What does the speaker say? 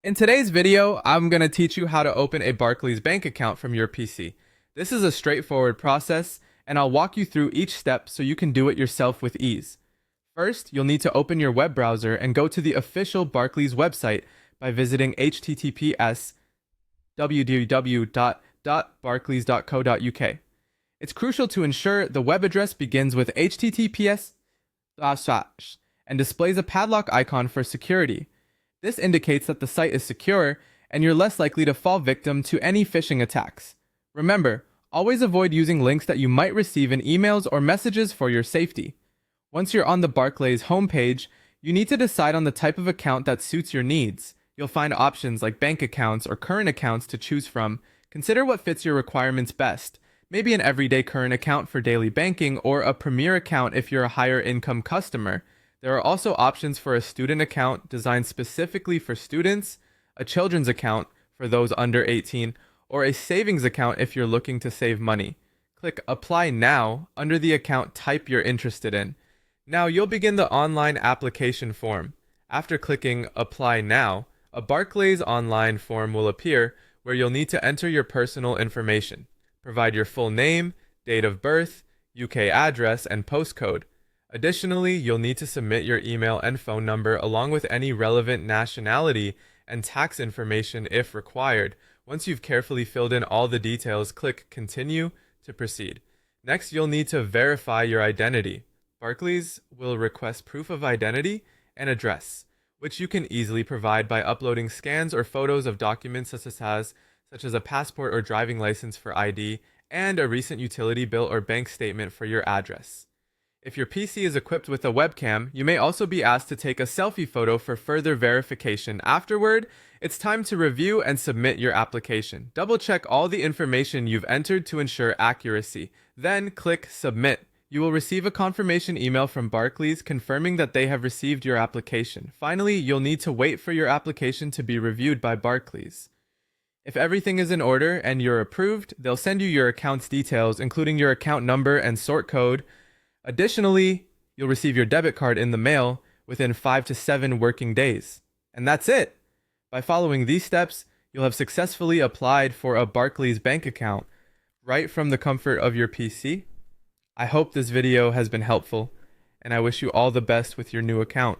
In today's video, I'm going to teach you how to open a Barclays Bank account from your PC. This is a straightforward process, and I'll walk you through each step so you can do it yourself with ease. First, you'll need to open your web browser and go to the official Barclays website by visiting https://www.barclays.co.uk. It's crucial to ensure the web address begins with https and displays a padlock icon for security. This indicates that the site is secure and you're less likely to fall victim to any phishing attacks. Remember, always avoid using links that you might receive in emails or messages for your safety. Once you're on the Barclays homepage, you need to decide on the type of account that suits your needs. You'll find options like bank accounts or current accounts to choose from. Consider what fits your requirements best. Maybe an everyday current account for daily banking or a premier account if you're a higher income customer. There are also options for a student account designed specifically for students, a children's account for those under 18, or a savings account if you're looking to save money. Click Apply Now under the account type you're interested in. Now you'll begin the online application form. After clicking Apply Now, a Barclays online form will appear where you'll need to enter your personal information. Provide your full name, date of birth, UK address, and postcode. Additionally, you'll need to submit your email and phone number along with any relevant nationality and tax information if required. Once you've carefully filled in all the details, click Continue to proceed. Next, you'll need to verify your identity. Barclays will request proof of identity and address, which you can easily provide by uploading scans or photos of documents such as a passport or driving license for ID and a recent utility bill or bank statement for your address. If your PC is equipped with a webcam, you may also be asked to take a selfie photo for further verification. Afterward, it's time to review and submit your application. Double-check all the information you've entered to ensure accuracy. Then click Submit. You will receive a confirmation email from Barclays confirming that they have received your application. Finally, you'll need to wait for your application to be reviewed by Barclays. If everything is in order and you're approved, they'll send you your account's details, including your account number and sort code. Additionally, you'll receive your debit card in the mail within 5 to 7 working days. And that's it! By following these steps, you'll have successfully applied for a Barclays bank account right from the comfort of your PC. I hope this video has been helpful, and I wish you all the best with your new account.